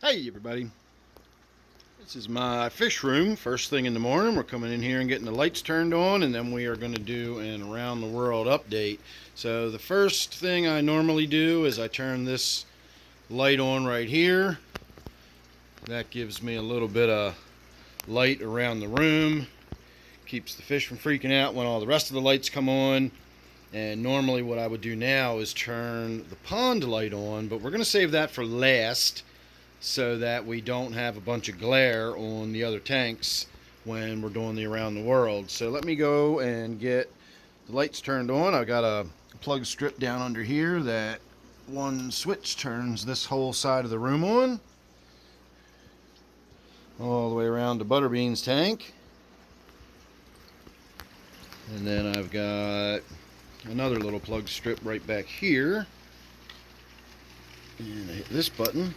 Hey everybody, this is my fish room. First thing in the morning, we're coming in here and getting the lights turned on, and then we are going to do an around the world update. So the first thing I normally do is I turn this light on right here. That gives me a little bit of light around the room, keeps the fish from freaking out when all the rest of the lights come on. And normally what I would do now is turn the pond light on, but we're going to save that for last, so that we don't have a bunch of glare on the other tanks when we're doing the around the world. So let me go and get the lights turned on. I've got a plug strip down under here that one switch turns this whole side of the room on, all the way around to Butterbean's tank. And then I've got another little plug strip right back here, and I hit this button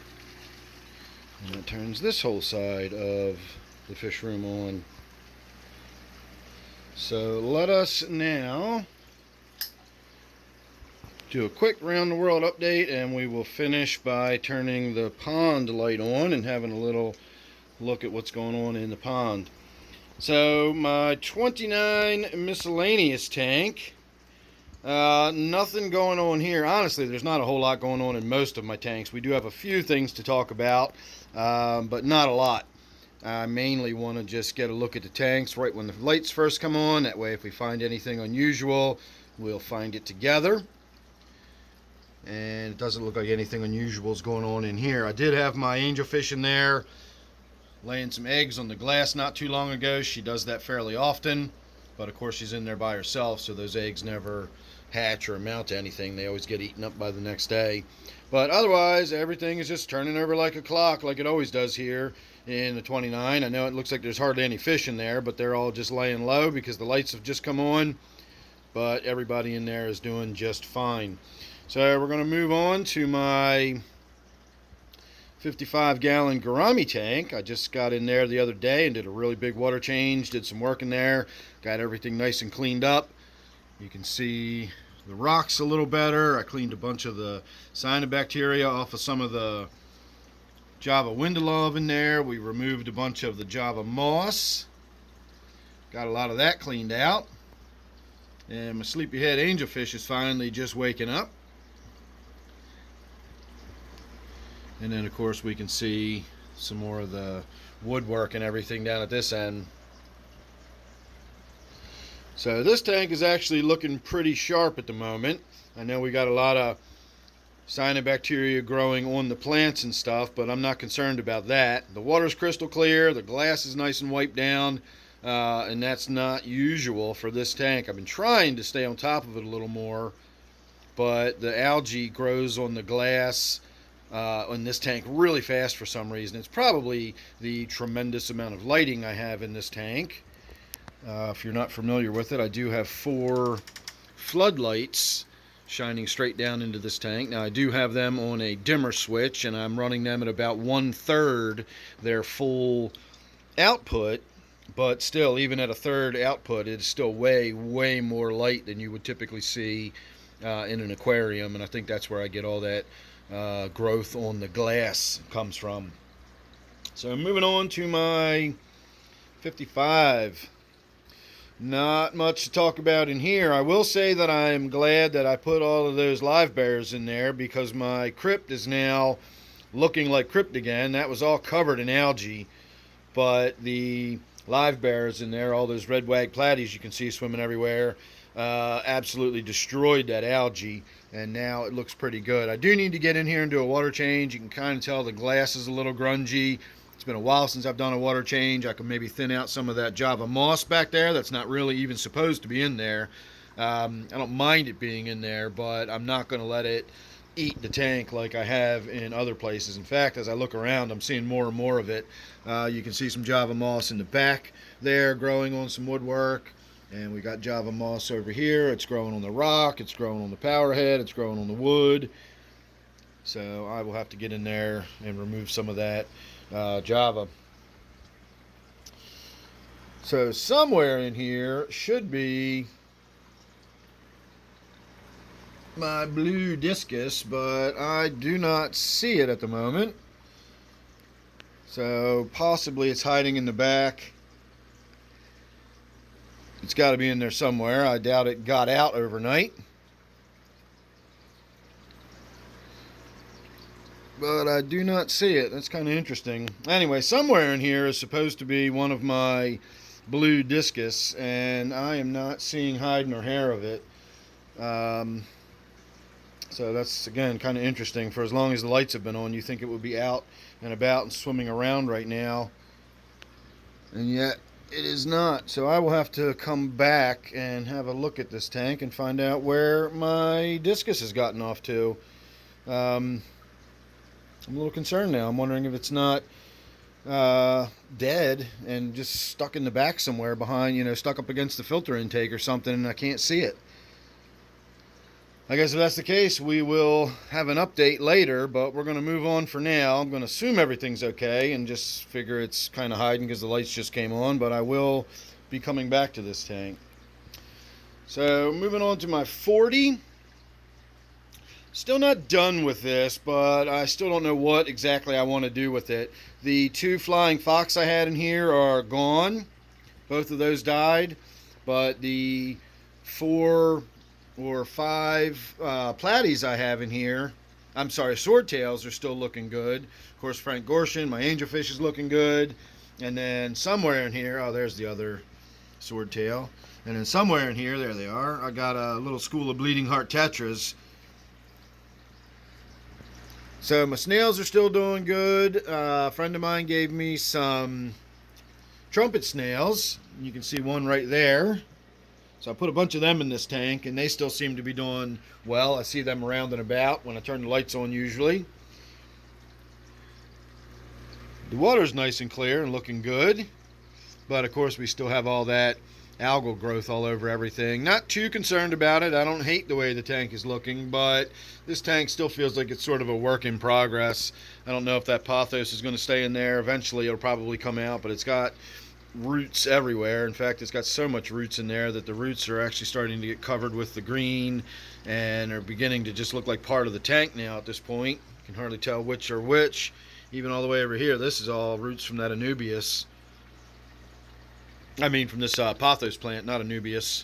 and it turns this whole side of the fish room on. So let us now do a quick round the world update, and we will finish by turning the pond light on and having a little look at what's going on in the pond. So my 29 miscellaneous tank, nothing going on here. Honestly, there's not a whole lot going on in most of my tanks. We do have a few things to talk about, but not a lot. I mainly want to just get a look at the tanks right when the lights first come on. That way, if we find anything unusual, we'll find it together. And it doesn't look like anything unusual is going on in here. I did have my angelfish in there laying some eggs on the glass not too long ago. She does that fairly often, but of course she's in there by herself, so those eggs never hatch or amount to anything. They always get eaten up by the next day. But otherwise, everything is just turning over like a clock, like it always does here in the 29. I know it looks like there's hardly any fish in there, but they're all just laying low because the lights have just come on. But everybody in there is doing just fine. So we're going to move on to my 55-gallon Gourami tank. I just got in there the other day and did a really big water change, did some work in there, got everything nice and cleaned up. You can see the rocks a little better. I cleaned a bunch of the cyanobacteria off of some of the Java Windelove in there. We removed a bunch of the Java moss. Got a lot of that cleaned out. And my sleepyhead angelfish is finally just waking up. And then of course we can see some more of the woodwork and everything down at this end. So this tank is actually looking pretty sharp at the moment. I know we got a lot of cyanobacteria growing on the plants and stuff, but I'm not concerned about that. The water's crystal clear, the glass is nice and wiped down, and that's not usual for this tank. I've been trying to stay on top of it a little more, but the algae grows on the glass in this tank really fast for some reason. It's probably the tremendous amount of lighting I have in this tank. If you're not familiar with it, I do have 4 floodlights shining straight down into this tank. Now I do have them on a dimmer switch, and I'm running them at about 1/3 their full output, but still, even at a third output, it's still way more light than you would typically see in an aquarium, and I think that's where I get all that growth on the glass comes from. So moving on to my 55. Not much to talk about in here. I will say that I am glad that I put all of those live bears in there, because my crypt is now looking like crypt again. That was all covered in algae, but the live bears in there, all those red wag platies you can see swimming everywhere, absolutely destroyed that algae, and now it looks pretty good. I do need to get in here and do a water change. You can kind of tell the glass is a little grungy. It's been a while since I've done a water change. I can maybe thin out some of that Java moss back there that's not really even supposed to be in there. I don't mind it being in there, but I'm not going to let it eat the tank like I have in other places. In fact, as I look around, I'm seeing more and more of it. You can see some Java moss in the back there growing on some woodwork. And we got Java moss over here. It's growing on the rock. It's growing on the power head. It's growing on the wood. So I will have to get in there and remove some of that Java. So somewhere in here should be my blue discus, but I do not see it at the moment. So possibly it's hiding in the back. It's got to be in there somewhere. I doubt it got out overnight. But I do not see it. That's kind of interesting. Anyway, somewhere in here is supposed to be one of my blue discus, and I am not seeing hide nor hair of it. So that's, again, kind of interesting. For as long as the lights have been on, you think it would be out and about and swimming around right now. And yet, it is not. So I will have to come back and have a look at this tank and find out where my discus has gotten off to. I'm a little concerned now. I'm wondering if it's not dead and just stuck in the back somewhere behind, stuck up against the filter intake or something, and I can't see it. I guess if that's the case, we will have an update later, but we're going to move on for now. I'm going to assume everything's okay and just figure it's kind of hiding because the lights just came on, but I will be coming back to this tank. So moving on to my 40. Still not done with this, but I still don't know what exactly I want to do with it. The 2 flying fox I had in here are gone. Both of those died, but the 4 or 5 platies I have in here, I'm sorry, swordtails are still looking good. Of course, Frank Gorshin, my angelfish, is looking good. And then somewhere in here, oh, there's the other swordtail. And then somewhere in here, there they are, I got a little school of bleeding heart tetras. So my snails are still doing good. A friend of mine gave me some trumpet snails. You can see one right there. So I put a bunch of them in this tank, and they still seem to be doing well. I see them around and about when I turn the lights on usually. The water's nice and clear and looking good. But of course we still have all that algal growth all over everything. Not too concerned about it. I don't hate the way the tank is looking, but this tank still feels like it's sort of a work in progress. I don't know if that pothos is going to stay in there. Eventually it'll probably come out, but it's got roots everywhere. In fact, it's got so much roots in there that the roots are actually starting to get covered with the green and are beginning to just look like part of the tank now at this point. You can hardly tell which are which. Even all the way over here, this is all roots from that Anubias. I mean from this pothos plant, not Anubias.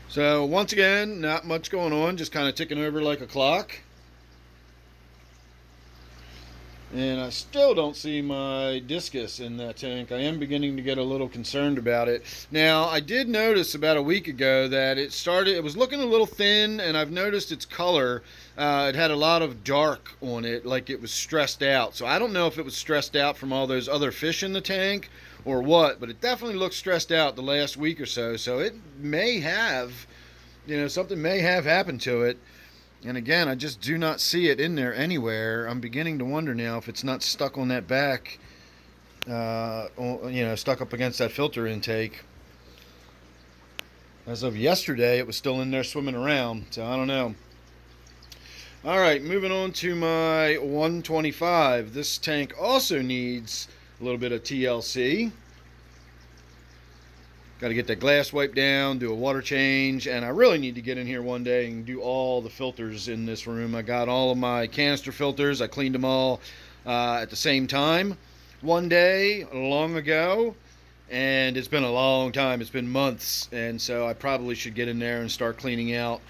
So once again, not much going on, just kind of ticking over like a clock. And I still don't see my discus in that tank. I am beginning to get a little concerned about it. Now, I did notice about a week ago that it was looking a little thin, and I've noticed its color. It had a lot of dark on it, like it was stressed out. So I don't know if it was stressed out from all those other fish in the tank or what, but it definitely looked stressed out the last week or so. So it may have, something may have happened to it. And again, I just do not see it in there anywhere. I'm beginning to wonder now if it's not stuck on that back, stuck up against that filter intake. As of yesterday, it was still in there swimming around, so I don't know. All right, moving on to my 125. This tank also needs a little bit of TLC. Got to get that glass wiped down, do a water change, and I really need to get in here one day and do all the filters in this room. I got all of my canister filters. I cleaned them all at the same time one day long ago, and it's been a long time. It's been months, and so I probably should get in there and start cleaning out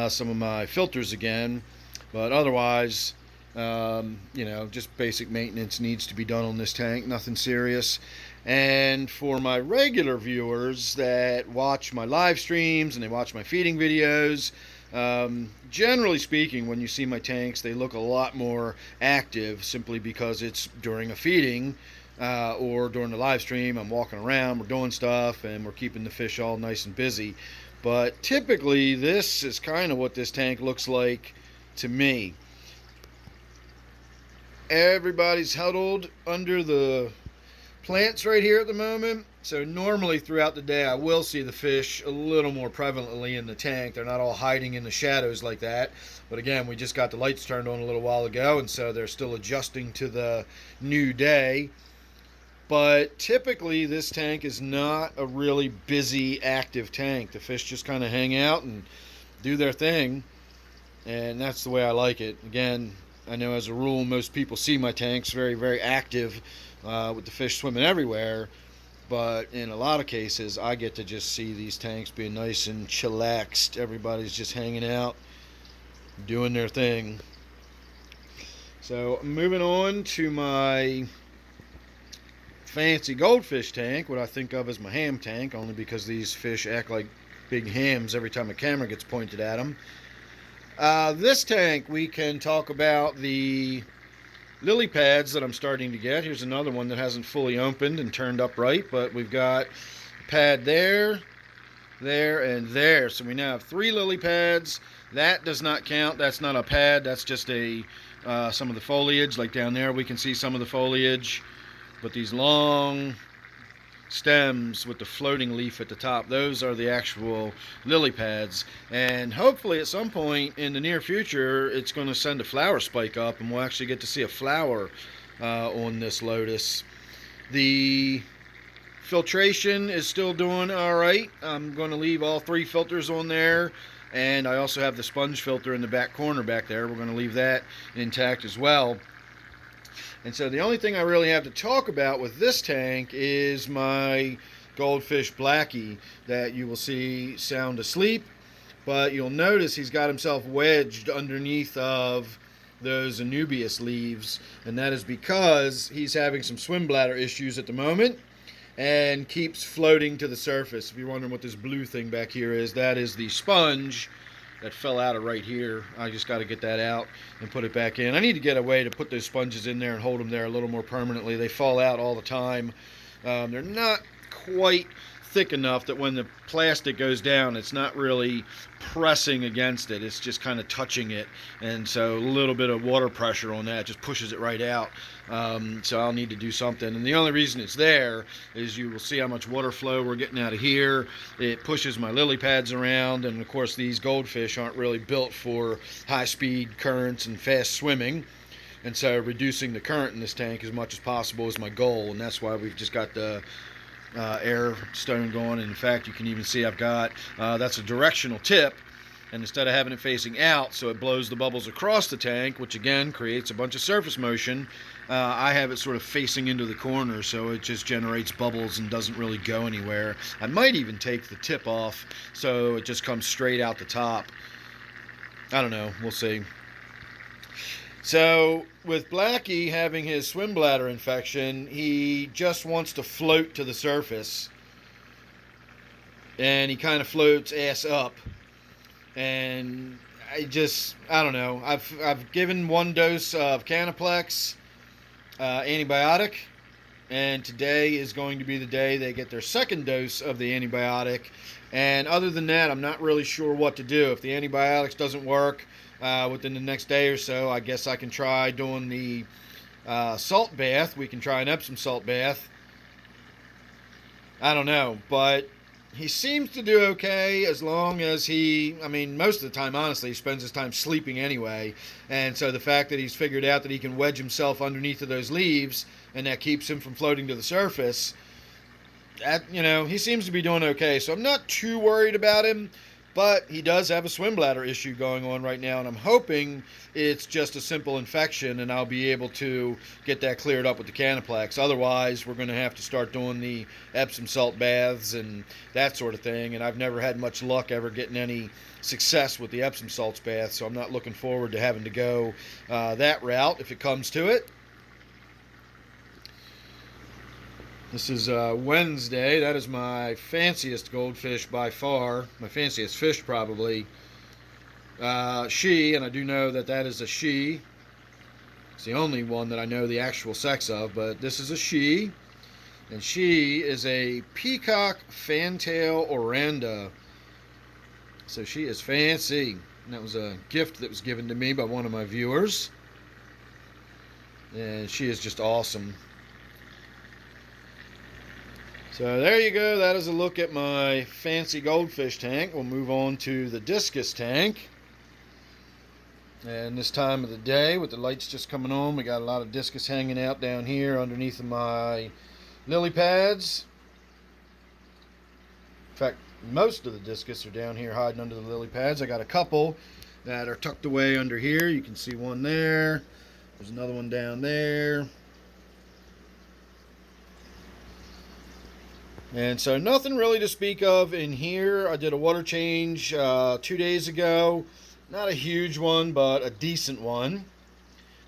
some of my filters again. But otherwise, just basic maintenance needs to be done on this tank. Nothing serious. And for my regular viewers that watch my live streams and they watch my feeding videos, generally speaking, when you see my tanks, they look a lot more active simply because it's during a feeding or during the live stream. I'm walking around, we're doing stuff, and we're keeping the fish all nice and busy. But typically, this is kind of what this tank looks like to me. Everybody's huddled under the plants right here at the moment. So normally throughout the day I will see the fish a little more prevalently in the tank. They're not all hiding in the shadows like that. But again, we just got the lights turned on a little while ago, and so they're still adjusting to the new day. But typically this tank is not a really busy, active tank. The fish just kind of hang out and do their thing, and that's the way I like it. Again, I know as a rule most people see my tanks very, very active with the fish swimming everywhere. But in a lot of cases, I get to just see these tanks being nice and chillaxed. Everybody's just hanging out, doing their thing. So moving on to my fancy goldfish tank, what I think of as my ham tank, only because these fish act like big hams every time a camera gets pointed at them. This tank, we can talk about the lily pads that I'm starting to get. Here's another one that hasn't fully opened and turned up right, but we've got a pad there, there, and there. So we now have 3 lily pads. That does not count. That's not a pad. That's just some of the foliage. Like down there, we can see some of the foliage. But these long stems with the floating leaf at the top, those are the actual lily pads. And hopefully at some point in the near future it's going to send a flower spike up and we'll actually get to see a flower on this lotus. The filtration is still doing alright. I'm going to leave all 3 filters on there, and I also have the sponge filter in the back corner back there. We're going to leave that intact as well. And so the only thing I really have to talk about with this tank is my goldfish Blackie that you will see sound asleep. But you'll notice he's got himself wedged underneath of those Anubias leaves. And that is because he's having some swim bladder issues at the moment and keeps floating to the surface. If you're wondering what this blue thing back here is, that is the sponge that fell out of right here. I just got to get that out and put it back in. I need to get a way to put those sponges in there and hold them there a little more permanently. They fall out all the time. They're not quite thick enough that when the plastic goes down, it's not really pressing against it. It's just kind of touching it. And so a little bit of water pressure on that just pushes it right out. So I'll need to do something. And the only reason it's there is you will see how much water flow we're getting out of here. It pushes my lily pads around. And of course, these goldfish aren't really built for high-speed currents and fast swimming. And so reducing the current in this tank as much as possible is my goal. And that's why we've just got the air stone going. And in fact, you can even see I've got that's a directional tip, and instead of having it facing out so it blows the bubbles across the tank, which again creates a bunch of surface motion, I have it sort of facing into the corner so it just generates bubbles and doesn't really go anywhere. I might even take the tip off so it just comes straight out the top. I don't know, we'll see. So with Blackie having his swim bladder infection, he just wants to float to the surface, and he kind of floats ass up. And I don't know. I've given 1 dose of Canaplex antibiotic, and today is going to be the day they get their 2nd dose of the antibiotic. And other than that, I'm not really sure what to do. If the antibiotics doesn't work within the next day or so, I guess I can try doing the salt bath. We can try an Epsom salt bath. I don't know, but he seems to do okay as long as most of the time, honestly, he spends his time sleeping anyway. And so the fact that he's figured out that he can wedge himself underneath of those leaves and that keeps him from floating to the surface, he seems to be doing okay. So I'm not too worried about him. But he does have a swim bladder issue going on right now, and I'm hoping it's just a simple infection and I'll be able to get that cleared up with the Canaplex. Otherwise, we're going to have to start doing the Epsom salt baths and that sort of thing, and I've never had much luck ever getting any success with the Epsom salts bath, so I'm not looking forward to having to go that route if it comes to it. This is Wednesday. That is my fanciest goldfish by far. My fanciest fish, probably. She, and I do know that that is a she. It's the only one that I know the actual sex of, but this is a she. And she is a peacock fantail oranda. So she is fancy. And that was a gift that was given to me by one of my viewers. And she is just awesome. So there you go. That is a look at my fancy goldfish tank. We'll move on to the Discus Tank. And this time of the day, with the lights just coming on, we got a lot of discus hanging out down here underneath of my lily pads. In fact, most of the discus are down here hiding under the lily pads. I got a couple that are tucked away under here. You can see one there. There's another one down there. And so nothing really to speak of in here. I did a water change 2 days ago. Not a huge one, but a decent one.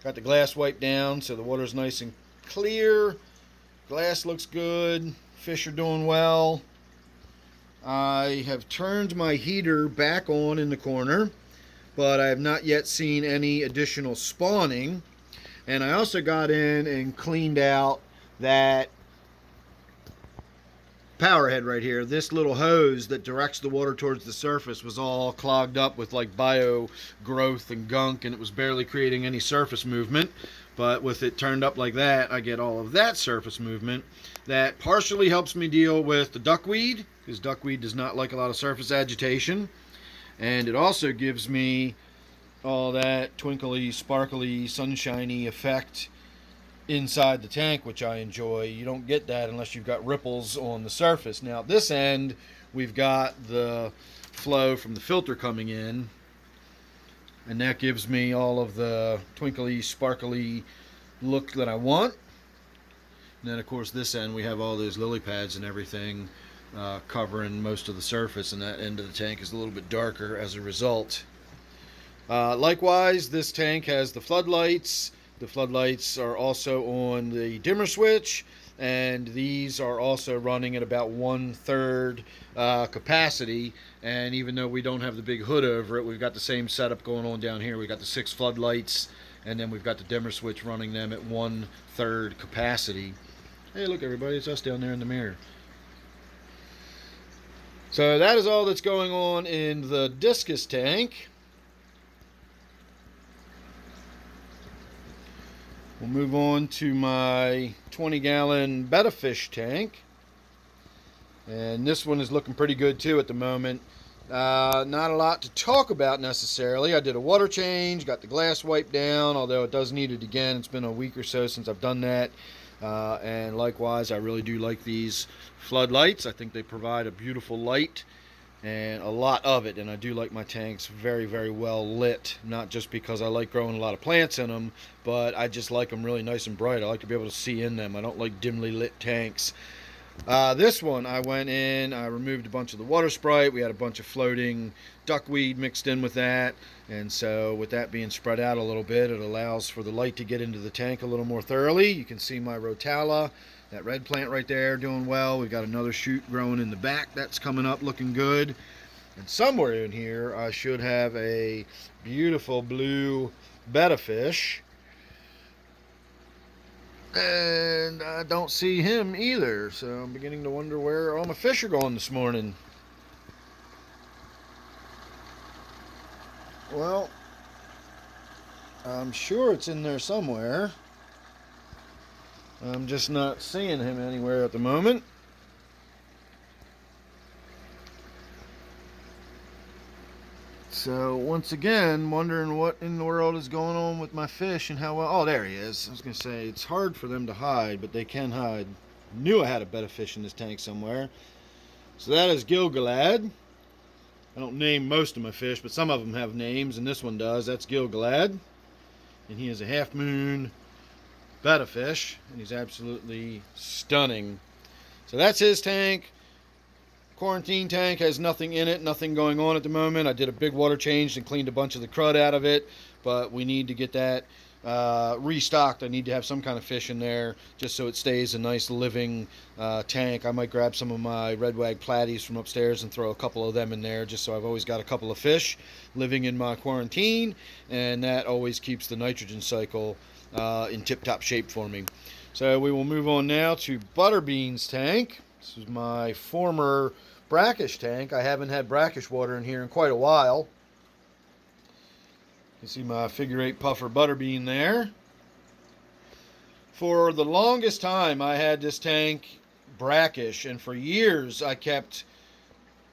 Got the glass wiped down so the water's nice and clear. Glass looks good. Fish are doing well. I have turned my heater back on in the corner, but I have not yet seen any additional spawning. And I also got in and cleaned out that power head right here. This little hose that directs the water towards the surface was all clogged up with like bio growth and gunk, and it was barely creating any surface movement. But with it turned up like that, I get all of that surface movement. That partially helps me deal with the duckweed, because duckweed does not like a lot of surface agitation. And it also gives me all that twinkly, sparkly, sunshiny effect inside the tank, which I enjoy. You don't get that unless you've got ripples on the surface. Now at this end, we've got the flow from the filter coming in, and that gives me all of the twinkly, sparkly look that I want. And then of course this end we have all those lily pads and everything covering most of the surface, and that end of the tank is a little bit darker as a result. Likewise, this tank has the floodlights. The floodlights are also on the dimmer switch, and these are also running at about 1/3 capacity. And even though we don't have the big hood over it, we've got the same setup going on down here. We've got the 6 floodlights, and then we've got the dimmer switch running them at 1/3 capacity. Hey, look everybody, it's us down there in the mirror. So that is all that's going on in the Discus tank. We'll move on to my 20-gallon betta fish tank. And this one is looking pretty good too at the moment. Not a lot to talk about necessarily. I did a water change, got the glass wiped down, although it does need it again. It's been a week or so since I've done that. And likewise, I really do like these floodlights. I think they provide a beautiful light and a lot of it, and I do like my tanks very, very well lit, not just because I like growing a lot of plants in them, but I just like them really nice and bright. I like to be able to see in them. I don't like dimly lit tanks. This one, I went in, I removed a bunch of the water sprite. We had a bunch of floating duckweed mixed in with that, and so with that being spread out a little bit, it allows for the light to get into the tank a little more thoroughly. You can see my Rotala, that red plant right there, doing well. We've got another shoot growing in the back that's coming up, looking good. And somewhere in here, I should have a beautiful blue betta fish. And I don't see him either, so I'm beginning to wonder where all my fish are going this morning. Well, I'm sure it's in there somewhere. I'm just not seeing him anywhere at the moment. So once again, wondering what in the world is going on with my fish and how well. Oh, there he is. I was going to say, it's hard for them to hide, but they can hide. Knew I had a betta fish in this tank somewhere. So that is Gilgalad. I don't name most of my fish, but some of them have names, and this one does. That's Gilgalad. And he is a half moon betta fish, and he's absolutely stunning. So that's his tank. Quarantine tank has nothing in it, nothing going on at the moment. I did a big water change and cleaned a bunch of the crud out of it, but we need to get that restocked. I need to have some kind of fish in there just so it stays a nice living tank. I might grab some of my red wag platies from upstairs and throw a couple of them in there just so I've always got a couple of fish living in my quarantine, and that always keeps the nitrogen cycle in tip-top shape for me. So we will move on now to Butterbean's tank. This is my former brackish tank. I haven't had brackish water in here in quite a while. You can see my figure 8 puffer Butterbean there. For the longest time I had this tank brackish, and for years I kept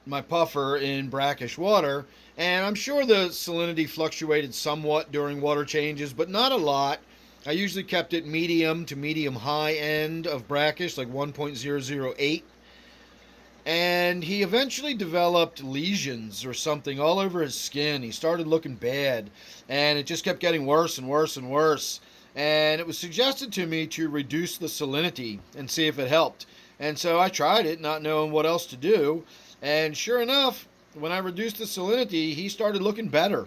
my puffer in brackish water, and I'm sure the salinity fluctuated somewhat during water changes, but not a lot. I usually kept it medium to medium high end of brackish, like 1.008. And he eventually developed lesions or something all over his skin. He started looking bad, and it just kept getting worse and worse and worse. And it was suggested to me to reduce the salinity and see if it helped. And so I tried it, not knowing what else to do. And sure enough, when I reduced the salinity, he started looking better.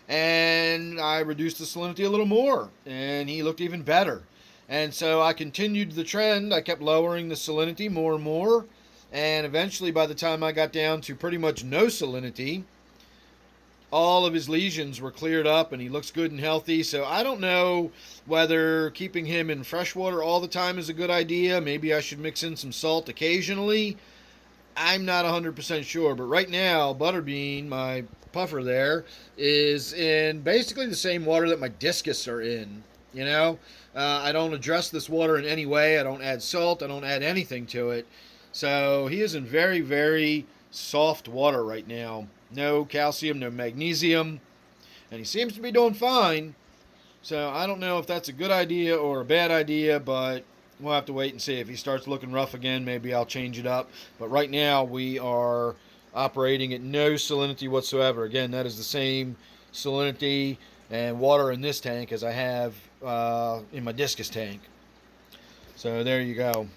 And I reduced the salinity a little more, and he looked even better. And so I continued the trend. I kept lowering the salinity more and more. And eventually, by the time I got down to pretty much no salinity, all of his lesions were cleared up and he looks good and healthy. So I don't know whether keeping him in fresh water all the time is a good idea. Maybe I should mix in some salt occasionally. I'm not 100% sure. But right now, Butterbean, my puffer there, is in basically the same water that my discus are in. You know, I don't address this water in any way. I don't add salt. I don't add anything to it. So he is in very, very soft water right now. No calcium, no magnesium, and he seems to be doing fine. So I don't know if that's a good idea or a bad idea, but we'll have to wait and see. If he starts looking rough again, maybe I'll change it up. But right now we are operating at no salinity whatsoever. Again, that is the same salinity and water in this tank as I have in my discus tank. So there you go.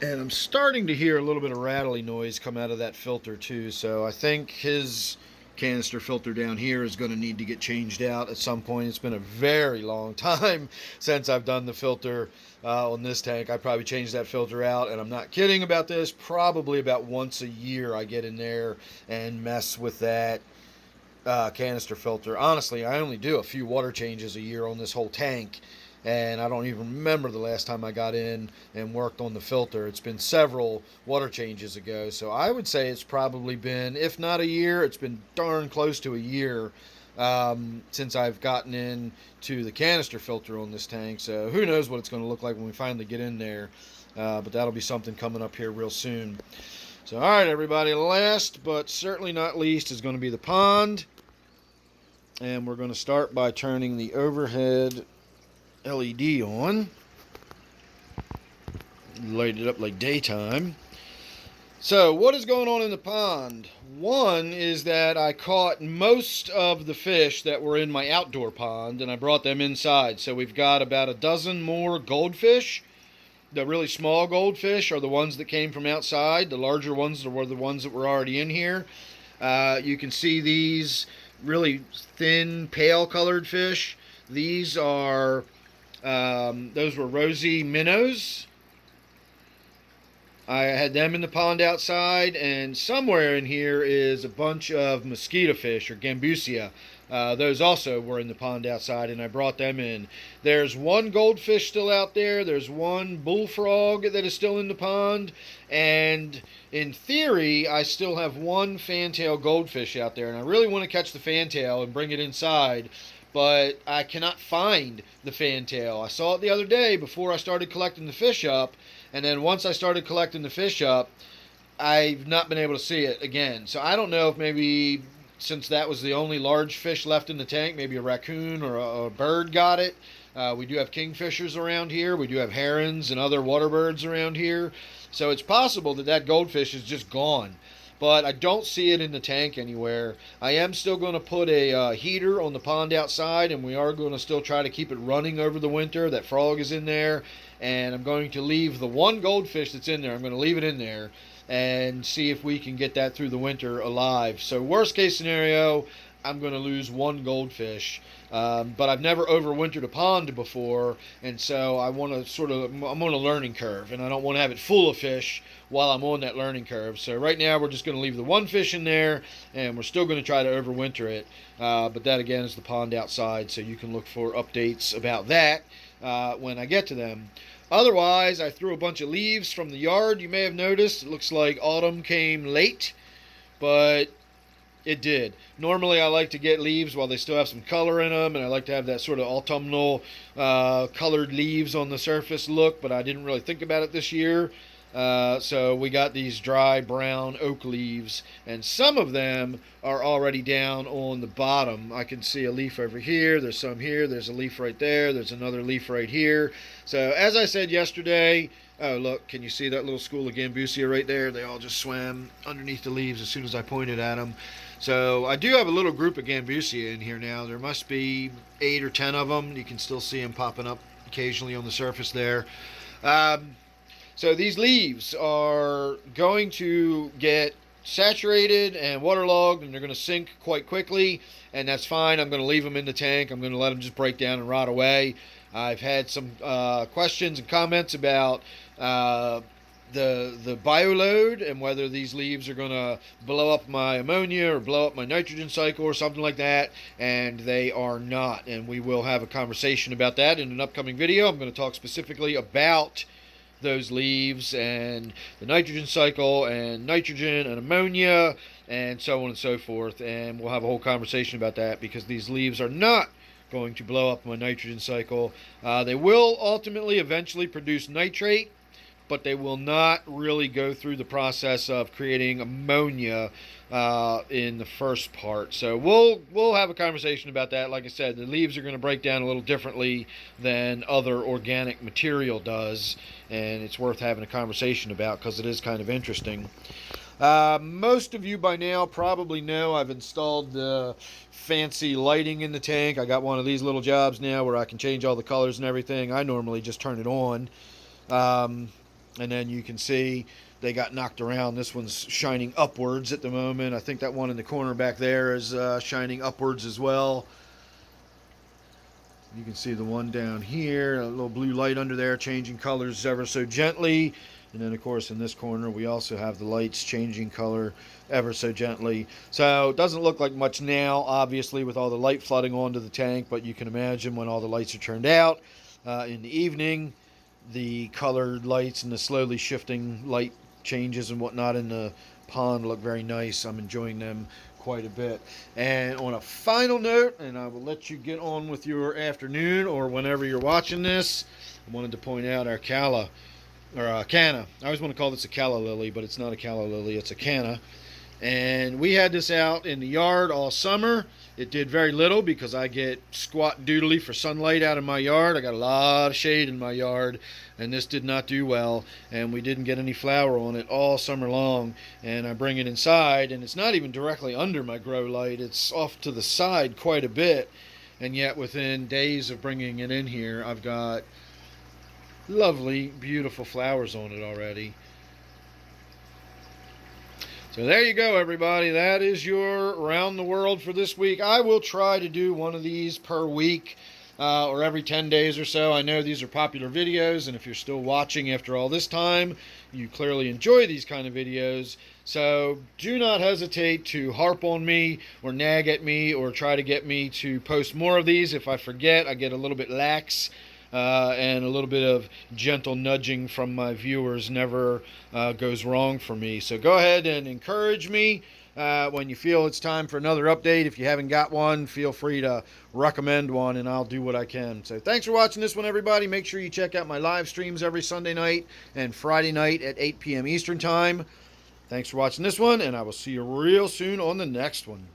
And I'm starting to hear a little bit of rattly noise come out of that filter too. So I think his canister filter down here is going to need to get changed out at some point. It's been a very long time since I've done the filter on this tank. I probably changed that filter out, and I'm not kidding about this. Probably about once a year I get in there and mess with that canister filter. Honestly, I only do a few water changes a year on this whole tank. And I don't even remember the last time I got in and worked on the filter. It's been several water changes ago. So I would say it's probably been, if not a year, it's been darn close to a year since I've gotten in to the canister filter on this tank. So who knows what it's going to look like when we finally get in there. But that'll be something coming up here real soon. So all right, everybody, last but certainly not least is going to be the pond. And we're going to start by turning the overhead LED on. Light it up like daytime. So what is going on in the pond? One is that I caught most of the fish that were in my outdoor pond and I brought them inside. So we've got about a dozen more goldfish. The really small goldfish are the ones that came from outside. The larger ones were the ones that were already in here. You can see these really thin, pale colored fish. These are those were rosy minnows. I had them in the pond outside, and somewhere in here is a bunch of mosquito fish or gambusia. Those also were in the pond outside, and I brought them in. There's one goldfish still out there. There's one bullfrog that is still in the pond, and in theory, I still have one fantail goldfish out there, and I really want to catch the fantail and bring it inside. But I cannot find the fantail. I saw it the other day before I started collecting the fish up, and then once I started collecting the fish up, I've not been able to see it again. So I don't know if maybe since that was the only large fish left in the tank, maybe a raccoon or a bird got it. We do have kingfishers around here. We do have herons and other water birds around here. So it's possible that that goldfish is just gone. But I don't see it in the tank anywhere. I am still going to put a heater on the pond outside, and we are going to still try to keep it running over the winter. That frog is in there, and I'm going to leave the one goldfish that's in there. I'm going to leave it in there and see if we can get that through the winter alive. So worst case scenario, I'm going to lose one goldfish. But I've never overwintered a pond before, and so I want to I'm on a learning curve, and I don't want to have it full of fish while I'm on that learning curve. So right now we're just going to leave the one fish in there, and we're still going to try to overwinter it. But that again is the pond outside, so you can look for updates about that when I get to them. Otherwise, I threw a bunch of leaves from the yard. You may have noticed it looks like autumn came late, but it did. Normally I like to get leaves while they still have some color in them, and I like to have that sort of autumnal colored leaves on the surface look, but I didn't really think about it this year. So we got these dry brown oak leaves, and some of them are already down on the bottom. I can see a leaf over here, there's some here, there's a leaf right there, there's another leaf right here. So as I said yesterday, oh look, can you see that little school of gambusia right there? They all just swam underneath the leaves as soon as I pointed at them. So I do have a little group of gambusia in here now. There must be 8 or 10 of them. You can still see them popping up occasionally on the surface there. So these leaves are going to get saturated and waterlogged, and they're going to sink quite quickly, and that's fine. I'm going to leave them in the tank. I'm going to let them just break down and rot away. I've had some questions and comments about the bioload and whether these leaves are going to blow up my ammonia or blow up my nitrogen cycle or something like that, and they are not. And we will have a conversation about that in an upcoming video. I'm going to talk specifically about those leaves and the nitrogen cycle and nitrogen and ammonia and so on and so forth, and we'll have a whole conversation about that, because these leaves are not going to blow up my nitrogen cycle. They will ultimately eventually produce nitrate, but they will not really go through the process of creating ammonia in the first part. So we'll have a conversation about that. Like I said, the leaves are going to break down a little differently than other organic material does, and it's worth having a conversation about because it is kind of interesting. Most of you by now probably know I've installed the fancy lighting in the tank. I got one of these little jobs now where I can change all the colors and everything. I normally just turn it on. And then you can see they got knocked around. This one's shining upwards at the moment. I think that one in the corner back there is shining upwards as well. You can see the one down here, a little blue light under there changing colors ever so gently. And then of course in this corner we also have the lights changing color ever so gently. So it doesn't look like much now, obviously, with all the light flooding onto the tank, but you can imagine when all the lights are turned out in the evening, the colored lights and the slowly shifting light changes and whatnot in the pond look very nice. I'm enjoying them quite a bit. And on a final note, and I will let you get on with your afternoon or whenever you're watching this, I wanted to point out our calla, or canna. I always want to call this a calla lily, but it's not a calla lily, it's a canna. And we had this out in the yard all summer. It did very little because I get squat doodly for sunlight out of my yard. I got a lot of shade in my yard, and this did not do well, and we didn't get any flower on it all summer long. And I bring it inside, and it's not even directly under my grow light. It's off to the side quite a bit, and yet within days of bringing it in here, I've got lovely, beautiful flowers on it already. So there you go, everybody. That is your Around the World for this week. I will try to do one of these per week or every 10 days or so. I know these are popular videos, and if you're still watching after all this time, you clearly enjoy these kind of videos. So do not hesitate to harp on me or nag at me or try to get me to post more of these. If I forget, I get a little bit lax. And a little bit of gentle nudging from my viewers never goes wrong for me. So go ahead and encourage me when you feel it's time for another update. If you haven't got one, feel free to recommend one, and I'll do what I can. So thanks for watching this one, everybody. Make sure you check out my live streams every Sunday night and Friday night at 8 p.m. Eastern Time. Thanks for watching this one, and I will see you real soon on the next one.